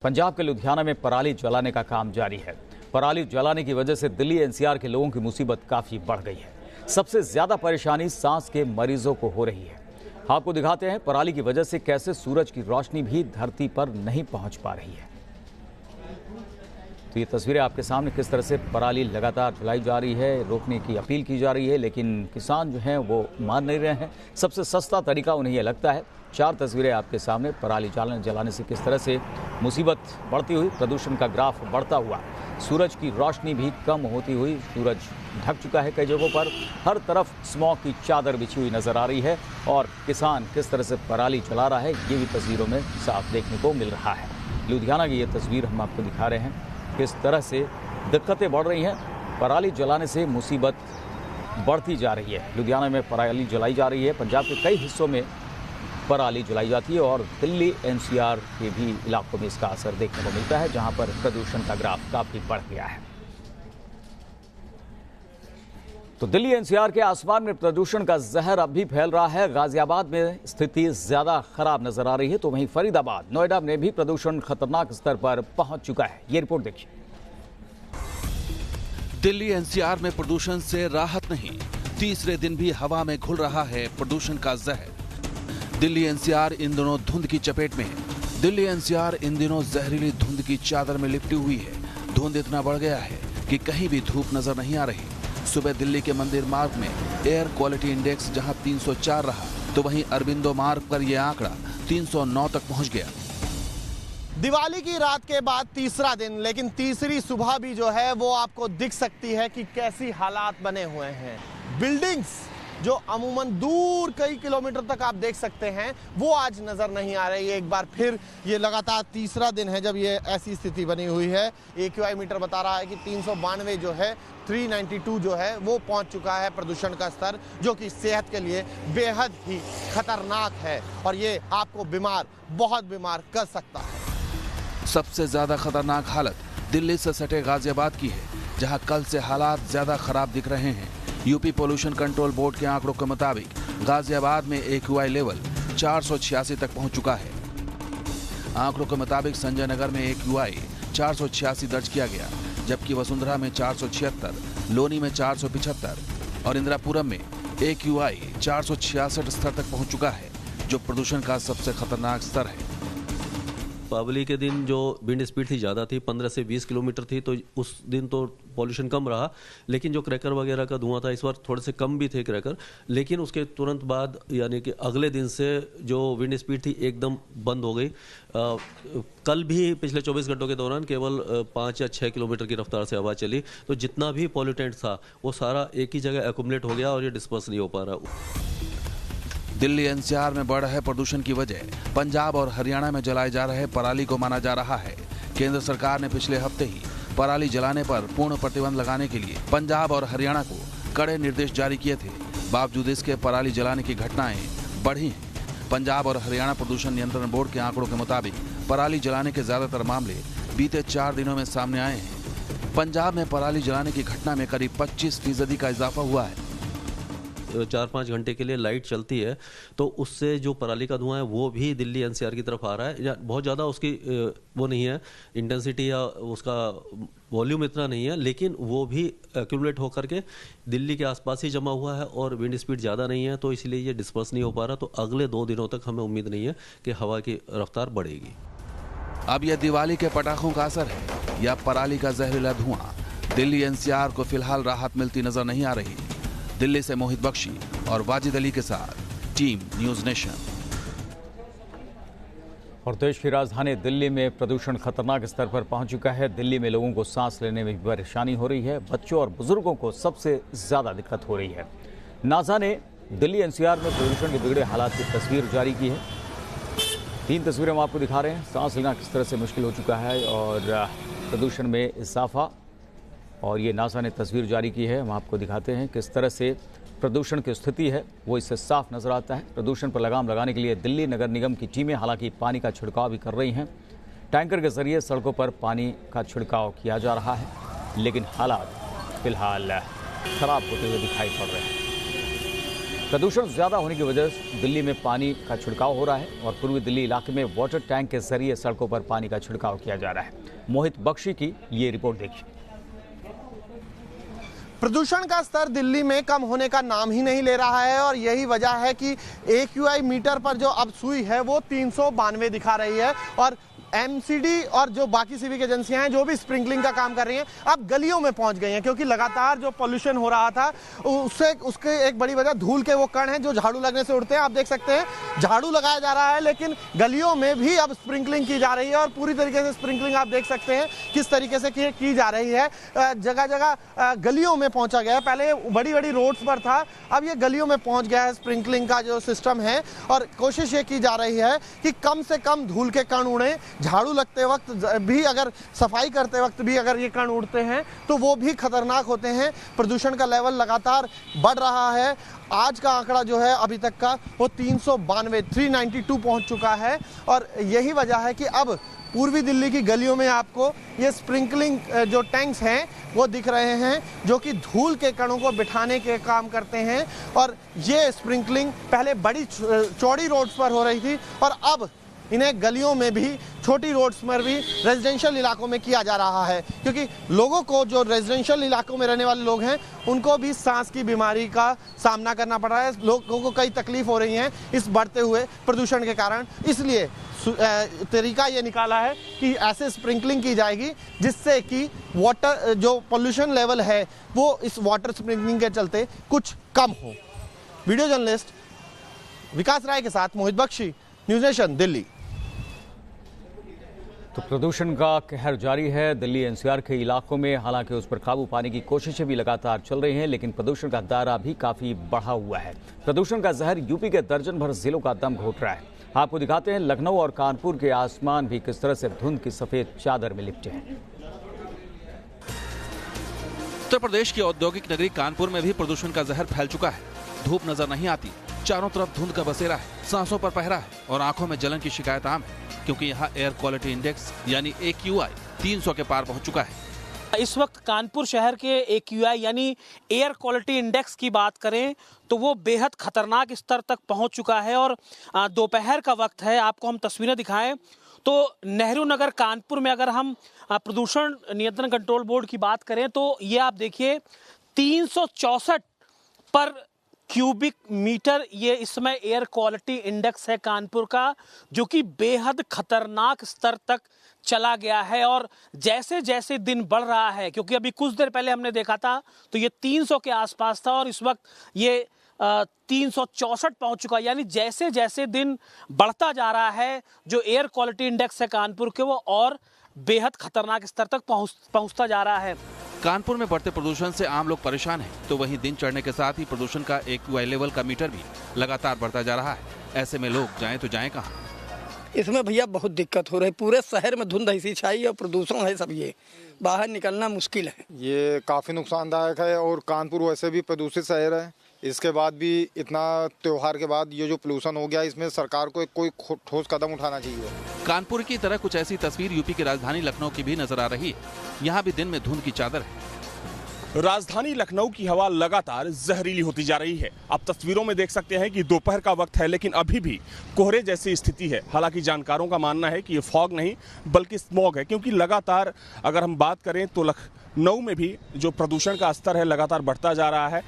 पंजाब के लुधियाना में पराली जलाने का काम जारी है। पराली जलाने की वजह से दिल्ली एनसीआर के लोगों की मुसीबत काफी बढ़ गई है। सबसे ज्यादा परेशानी सांस के मरीजों को हो रही है। आपको दिखाते हैं पराली की वजह से कैसे सूरज की रोशनी भी धरती पर नहीं पहुंच पा रही है। तो ये तस्वीरें आपके सामने किस तरह से पराली लगातार जलाई जा रही है, रोकने की अपील की जा रही है, लेकिन किसान जो हैं वो मान नहीं रहे हैं। सबसे सस्ता तरीका उन्हें यह लगता है। 4 तस्वीरें आपके सामने पराली जलाने से किस तरह से मुसीबत बढ़ती हुई, प्रदूषण का ग्राफ बढ़ता हुआ, सूरज की रोशनी भी कम होती हुई, सूरज ढक चुका है कई जगहों पर, हर तरफ स्मॉग की चादर बिछी हुई नजर आ रही है और किसान किस तरह से पराली जला रहा है ये भी तस्वीरों में साफ देखने को मिल रहा है। लुधियाना की ये तस्वीर हम आपको दिखा रहे हैं, किस तरह से दिक्कतें बढ़ रही हैं। पराली जलाने से मुसीबत बढ़ती जा रही है। लुधियाना में पराली जलाई जा रही है। पंजाब के कई हिस्सों में पराली जलाई जाती है और दिल्ली एनसीआर के भी इलाकों में इसका असर देखने को मिलता है, जहां पर प्रदूषण का ग्राफ काफी बढ़ गया है। तो दिल्ली एनसीआर के आसमान में प्रदूषण का जहर अब भी फैल रहा है। गाजियाबाद में स्थिति ज्यादा खराब नजर आ रही है, तो वहीं फरीदाबाद, नोएडा में भी प्रदूषण खतरनाक स्तर पर पहुंच चुका है। ये रिपोर्ट देखिए। दिल्ली एनसीआर में प्रदूषण से राहत नहीं, तीसरे दिन भी हवा में घुल रहा है प्रदूषण का जहर। दिल्ली एनसीआर इन दिनों धुंध की चपेट में है। दिल्ली एनसीआर इन दिनों जहरीली धुंध की चादर में लिपटी हुई है। धुंध इतना बढ़ गया है कि कहीं भी धूप नजर नहीं आ रही। सुबह दिल्ली के मंदिर मार्ग में एयर क्वालिटी इंडेक्स जहां 304 रहा, तो वहीं अरबिंदो मार्ग पर यह आंकड़ा 309 तक पहुंच गया। दिवाली की रात के बाद तीसरा दिन, लेकिन तीसरी सुबह भी जो है वो आपको दिख सकती है कि कैसी हालात बने हुए हैं। बिल्डिंग्स जो अमूमन दूर कई किलोमीटर तक आप देख सकते हैं, वो आज नजर नहीं आ रही है। एक बार फिर ये लगातार तीसरा दिन है जब ये ऐसी स्थिति बनी हुई है। AQI मीटर बता रहा है कि 392 जो है, 392 जो है वो पहुंच चुका है प्रदूषण का स्तर, जो कि सेहत के लिए बेहद ही खतरनाक है और ये आपको बहुत बीमार कर सकता है। सबसे ज्यादा खतरनाक हालत दिल्ली से सटे गाजियाबाद की है, जहां कल से हालात ज्यादा खराब दिख रहे हैं। यूपी पोल्यूशन कंट्रोल बोर्ड के आंकड़ों के मुताबिक गाजियाबाद में AQI लेवल 486 तक पहुंच चुका है। आंकड़ों के मुताबिक संजय नगर में AQI 486 दर्ज किया गया, जबकि वसुंधरा में 476, लोनी में 475 और इंदिरापुरम में AQI 466 स्तर तक पहुंच चुका है, जो प्रदूषण का सबसे खतरनाक स्तर है। दीपावली के दिन जो विंड स्पीड थी ज़्यादा थी, 15 से 20 किलोमीटर थी, तो उस दिन तो पॉल्यूशन कम रहा। लेकिन जो क्रैकर वगैरह का धुआं था, इस बार थोड़े से कम भी थे क्रैकर, लेकिन उसके तुरंत बाद यानी कि अगले दिन से जो विंड स्पीड थी एकदम बंद हो गई। कल भी पिछले 24 घंटों के दौरान केवल 5 या 6 किलोमीटर की रफ्तार से हवा चली, तो जितना भी पॉल्यूटेंट था वो सारा एक ही जगह एक्युमुलेट हो गया और ये डिस्पर्स नहीं हो पा रहा। दिल्ली एनसीआर में बढ़ रहे प्रदूषण की वजह पंजाब और हरियाणा में जलाए जा रहे पराली को माना जा रहा है। केंद्र सरकार ने पिछले हफ्ते ही पराली जलाने पर पूर्ण प्रतिबंध लगाने के लिए पंजाब और हरियाणा को कड़े निर्देश जारी किए थे। बावजूद इसके पराली जलाने की घटनाएं बढ़ी हैं। पंजाब और हरियाणा प्रदूषण नियंत्रण बोर्ड के आंकड़ों के मुताबिक पराली जलाने के ज्यादातर मामले बीते 4 दिनों में सामने आए हैं। पंजाब में पराली जलाने की घटना में करीब 25% का इजाफा हुआ है। 4-5 घंटे के लिए लाइट चलती है, तो उससे जो पराली का धुआं है वो भी दिल्ली एनसीआर की तरफ आ रहा है। बहुत ज़्यादा उसकी वो नहीं है, इंटेंसिटी या उसका वॉल्यूम इतना नहीं है, लेकिन वो भी एक्यूमुलेट होकर के दिल्ली के आसपास ही जमा हुआ है और विंड स्पीड ज़्यादा नहीं है, तो इसलिए ये डिस्पर्स नहीं हो पा रहा। तो अगले 2 दिनों तक हमें उम्मीद नहीं है कि हवा की रफ्तार बढ़ेगी। अब यह दिवाली के पटाखों का असर है या पराली का जहरीला धुआं, दिल्ली एनसीआर को फिलहाल राहत मिलती नजर नहीं आ रही। दिल्ली से मोहित बख्शी और वाजिद अली के साथ टीम न्यूज़ नेशन। और देश की राजधानी दिल्ली में प्रदूषण खतरनाक स्तर पर पहुंच चुका है। दिल्ली में लोगों को सांस लेने में भी परेशानी हो रही है। बच्चों और बुजुर्गों को सबसे ज्यादा दिक्कत हो रही है। नासा ने दिल्ली एनसीआर में प्रदूषण के बिगड़े हालात की तस्वीर जारी की है। 3 तस्वीरें हम आपको दिखा रहे हैं। सांस लेना किस तरह से मुश्किल हो चुका है और प्रदूषण में इजाफा, और ये नासा ने तस्वीर जारी की है। हम आपको दिखाते हैं किस तरह से प्रदूषण की स्थिति है, वो इससे साफ नजर आता है। प्रदूषण पर लगाम लगाने के लिए दिल्ली नगर निगम की टीमें हालांकि पानी का छिड़काव भी कर रही हैं। टैंकर के जरिए सड़कों पर पानी का छिड़काव किया जा रहा है, लेकिन हालात फिलहाल खराब होते हुए दिखाई पड़ रहे हैं। प्रदूषण ज़्यादा होने की वजह से दिल्ली में पानी का छिड़काव हो रहा है और पूर्वी दिल्ली इलाके में वाटर टैंक के जरिए सड़कों पर पानी का छिड़काव किया जा रहा है। मोहित बख्शी की ये रिपोर्ट देखिए। प्रदूषण का स्तर दिल्ली में कम होने का नाम ही नहीं ले रहा है और यही वजह है कि AQI मीटर पर जो अब सुई है वो 392 दिखा रही है और MCD और जो बाकी सिविक एजेंसियां हैं जो भी स्प्रिंकलिंग का काम कर रही हैं अब गलियों में पहुंच गई हैं, क्योंकि लगातार जो पोल्यूशन हो रहा था उसके एक बड़ी वजह धूल के वो कण हैं जो झाड़ू लगने से उड़ते हैं। आप देख सकते हैं झाड़ू लगाया जा रहा है लेकिन गलियों में भी अब स्प्रिंकलिंग की जा रही है और पूरी तरीके से स्प्रिंकलिंग आप देख सकते हैं किस तरीके से की जा रही है। जगह जगह गलियों में पहुंचा गया है, पहले बड़ी बड़ी रोड्स पर था, अब ये गलियों में पहुंच गया है स्प्रिंकलिंग का जो सिस्टम है और कोशिश ये की जा रही है कि कम से कम धूल के कण उड़े। झाड़ू लगते वक्त भी, अगर सफाई करते वक्त भी अगर ये कण उड़ते हैं तो वो भी खतरनाक होते हैं। प्रदूषण का लेवल लगातार बढ़ रहा है। आज का आंकड़ा जो है अभी तक का वो 392 पहुंच चुका है और यही वजह है कि अब पूर्वी दिल्ली की गलियों में आपको ये स्प्रिंकलिंग जो टैंक्स हैं वो दिख रहे हैं जो कि धूल के कणों को बिठाने के काम करते हैं और ये स्प्रिंकलिंग पहले बड़ी चौड़ी रोड्स पर हो रही थी और अब इन्हें गलियों में भी, छोटी रोड्स पर भी, रेजिडेंशियल इलाकों में किया जा रहा है, क्योंकि लोगों को, जो रेजिडेंशियल इलाकों में रहने वाले लोग हैं, उनको भी सांस की बीमारी का सामना करना पड़ रहा है। लोगों को कई तकलीफ हो रही हैं इस बढ़ते हुए प्रदूषण के कारण। इसलिए तरीका ये निकाला है कि ऐसे स्प्रिंकलिंग की जाएगी जिससे कि वाटर जो पोल्यूशन लेवल है वो इस वाटर स्प्रिंकलिंग के चलते कुछ कम हो। वीडियो जर्नलिस्ट विकास राय के साथ मोहित बख्शी, न्यूज़ नेशन, दिल्ली। तो प्रदूषण का कहर जारी है दिल्ली NCR के इलाकों में। हालांकि उस पर काबू पाने की कोशिशें भी लगातार चल रही हैं, लेकिन प्रदूषण का दायरा भी काफी बढ़ा हुआ है। प्रदूषण का जहर यूपी के दर्जन भर जिलों का दम घोट रहा है। आपको दिखाते हैं लखनऊ और कानपुर के आसमान भी किस तरह से धुंध की सफेद चादर में लिपटे हैं। उत्तर प्रदेश की औद्योगिक नगरी कानपुर में भी प्रदूषण का जहर फैल चुका है। धूप नजर नहीं आती, चारों तरफ धुंध का बसेरा है, सांसों पर पहरा है और आंखों में जलन की शिकायत आम है, क्योंकि यहाँ एयर क्वालिटी इंडेक्स यानी AQI 300 के पार पहुंच चुका है। इस वक्त कानपुर शहर के AQI यानी एयर क्वालिटी इंडेक्स की बात करें तो वो बेहद खतरनाक स्तर तक पहुंच चुका है और दोपहर का वक्त है। आपको हम तस्वीरें दिखाएं तो नेहरू नगर कानपुर में अगर हम प्रदूषण नियंत्रण कंट्रोल बोर्ड की बात करें तो ये आप देखिए 364 पर क्यूबिक मीटर ये इस समय एयर क्वालिटी इंडेक्स है कानपुर का, जो कि बेहद खतरनाक स्तर तक चला गया है। और जैसे जैसे दिन बढ़ रहा है, क्योंकि अभी कुछ देर पहले हमने देखा था तो ये 300 के आसपास था और इस वक्त ये 364 पहुंच चुका, यानी जैसे जैसे दिन बढ़ता जा रहा है जो एयर क्वालिटी इंडेक्स है कानपुर के वो और बेहद खतरनाक स्तर तक पहुंचता जा रहा है। कानपुर में बढ़ते प्रदूषण से आम लोग परेशान हैं, तो वहीं दिन चढ़ने के साथ ही प्रदूषण का AQI लेवल का मीटर भी लगातार बढ़ता जा रहा है। ऐसे में लोग जाएं तो जाएं कहां? इसमें भैया बहुत दिक्कत हो रही, पूरे शहर में धुंध ऐसी छाई और प्रदूषण है, सब ये बाहर निकलना मुश्किल है। ये काफ़ी नुकसानदायक है और कानपुर वैसे भी प्रदूषित शहर है। इसके बाद भी इतना त्योहार के बाद ये जो पोल्यूशन हो गया, इसमें सरकार को कोई ठोस कदम उठाना चाहिए। कानपुर की तरह कुछ ऐसी तस्वीर यूपी की राजधानी लखनऊ की भी नजर आ रही है। यहाँ भी दिन में धुंध की चादर है। राजधानी लखनऊ की हवा लगातार जहरीली होती जा रही है। आप तस्वीरों में देख सकते हैं कि दोपहर का वक्त है लेकिन अभी भी कोहरे जैसी स्थिति है। हालांकि जानकारों का मानना है कि ये फॉग नहीं बल्कि स्मॉग है, क्योंकि लगातार अगर हम बात करें तो लखनऊ में भी जो प्रदूषण का स्तर है लगातार बढ़ता जा रहा है।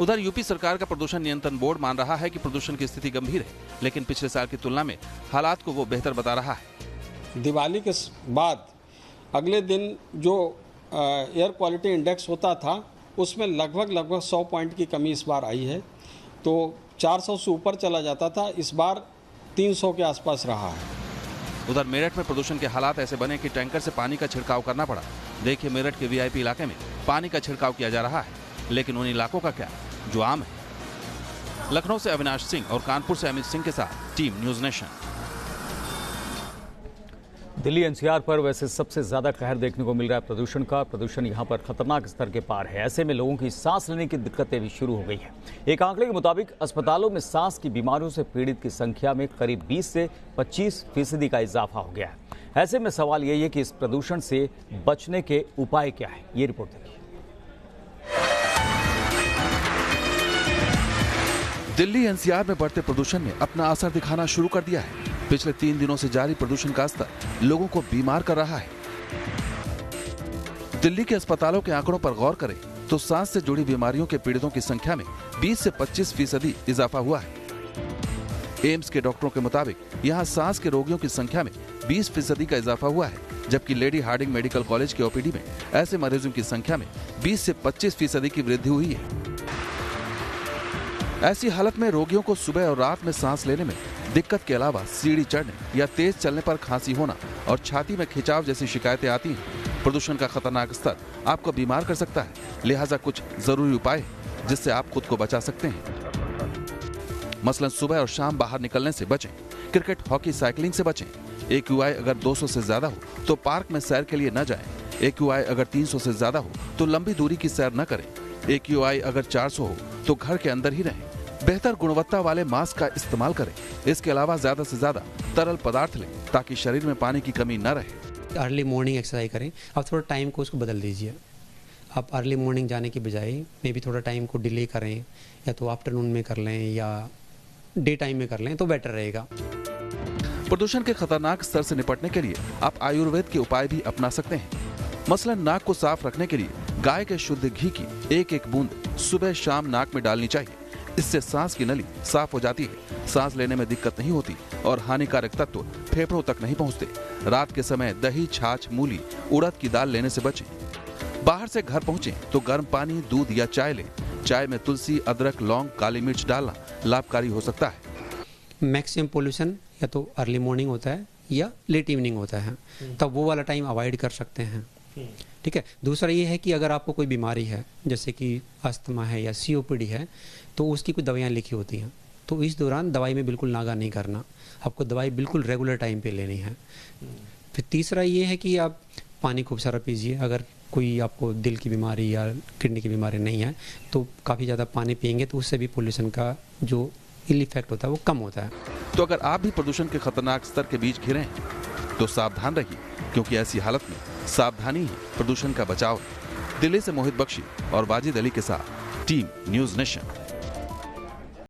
उधर यूपी सरकार का प्रदूषण नियंत्रण बोर्ड मान रहा है कि प्रदूषण की स्थिति गंभीर है, लेकिन पिछले साल की तुलना में हालात को वो बेहतर बता रहा है। दिवाली के बाद अगले दिन जो एयर क्वालिटी इंडेक्स होता था उसमें लगभग 100 पॉइंट की कमी इस बार आई है। तो 400 से ऊपर चला जाता था, इस बार 300 के आसपास रहा है। उधर मेरठ में प्रदूषण के हालात ऐसे बने कि टैंकर से पानी का छिड़काव करना पड़ा। देखिए मेरठ के VIP इलाके में पानी का छिड़काव किया जा रहा है, लेकिन उन इलाकों का क्या जो आम है। लखनऊ से अविनाश सिंह और कानपुर से अमित सिंह के साथ team news nation. Delhi NCR पर वैसे सबसे ज्यादा कहर देखने को मिल रहा है प्रदूषण का। प्रदूषण यहाँ पर खतरनाक स्तर के पार है। ऐसे में लोगों की सांस लेने की दिक्कतें भी शुरू हो गई है। एक आंकड़े के मुताबिक अस्पतालों में सांस की बीमारियों से पीड़ित की संख्या में करीब 20 से 25% का इजाफा हो गया है। ऐसे में सवाल यही है कि इस प्रदूषण से बचने के उपाय क्या है। ये रिपोर्ट देखिए। दिल्ली एनसीआर में बढ़ते प्रदूषण ने अपना असर दिखाना शुरू कर दिया है। पिछले 3 दिनों से जारी प्रदूषण का स्तर लोगों को बीमार कर रहा है। दिल्ली के अस्पतालों के आंकड़ों पर गौर करें तो सांस से जुड़ी बीमारियों के पीड़ितों की संख्या में 20 से 25% इजाफा हुआ है। एम्स के डॉक्टरों के मुताबिक यहाँ सांस के रोगियों की संख्या में 20% का इजाफा हुआ है, जबकि लेडी हार्डिंग मेडिकल कॉलेज के ओपीडी में ऐसे मरीजों की संख्या में 20 से 25% की वृद्धि हुई है। ऐसी हालत में रोगियों को सुबह और रात में सांस लेने में दिक्कत के अलावा सीढ़ी चढ़ने या तेज चलने पर खांसी होना और छाती में खिंचाव जैसी शिकायतें आती हैं। प्रदूषण का खतरनाक स्तर आपको बीमार कर सकता है, लिहाजा कुछ जरूरी उपाय हैं जिससे आप खुद को बचा सकते हैं। मसलन सुबह और शाम बाहर निकलने से बचें, क्रिकेट, हॉकी, साइकिलिंग से बचें। AQI अगर 200 से ज्यादा हो तो पार्क में सैर के लिए न जाएं। AQI अगर 300 से ज्यादा हो तो लंबी दूरी की सैर न करें। AQI अगर 400 हो तो घर के अंदर ही रहें। बेहतर गुणवत्ता वाले मास्क का इस्तेमाल करें। इसके अलावा ज्यादा से ज्यादा तरल पदार्थ लें ताकि शरीर में पानी की कमी न रहे। अर्ली मॉर्निंग एक्सरसाइज करें। अब थोड़ा टाइम को उसको बदल दीजिए। आप अर्ली मॉर्निंग जाने की बजाय मे भी थोड़ा टाइम को डिले करें, या तो आफ्टरनून में कर लें या डे टाइम में कर लें तो बेटर रहेगा। प्रदूषण के खतरनाक स्तर से निपटने के लिए आप आयुर्वेद के उपाय भी अपना सकते हैं। मसलन नाक को साफ रखने के लिए गाय के शुद्ध घी की एक बूंद सुबह शाम नाक में डालनी चाहिए। इससे सांस की नली साफ हो जाती है, सांस लेने में दिक्कत नहीं होती और हानिकारक तत्व फेफड़ों तक नहीं पहुंचते। रात के समय दही, छाछ, मूली, उड़द की दाल लेने से बचें। बाहर से घर पहुंचे तो गर्म पानी, दूध या चाय लें। चाय में तुलसी, अदरक, लौंग, काली मिर्च डालना लाभकारी हो सकता है। मैक्सिमम पोल्यूशन या तो अर्ली मॉर्निंग होता है या लेट इवनिंग होता है, तब वो वाला टाइम अवॉइड कर सकते हैं। ठीक है। दूसरा ये है कि अगर आपको कोई बीमारी है, जैसे कि अस्थमा है या COPD है, तो उसकी कुछ दवाइयाँ लिखी होती हैं, तो इस दौरान दवाई में बिल्कुल नागा नहीं करना। आपको दवाई बिल्कुल रेगुलर टाइम पे लेनी है। फिर तीसरा ये है कि आप पानी खूब सारा पीजिए। अगर कोई आपको दिल की बीमारी या किडनी की बीमारी नहीं है तो काफ़ी ज़्यादा पानी पिएंगे तो उससे भी पोल्यूशन का जो इल इफेक्ट होता है वो कम होता है। तो अगर आप भी प्रदूषण के खतरनाक स्तर के बीच घिरे हैं तो सावधान रहिए, क्योंकि ऐसी हालत में सावधानी ही प्रदूषण का बचाव है। दिल्ली से मोहित बख्शी और वाजिद अली के साथ टीम न्यूज़ नेशन।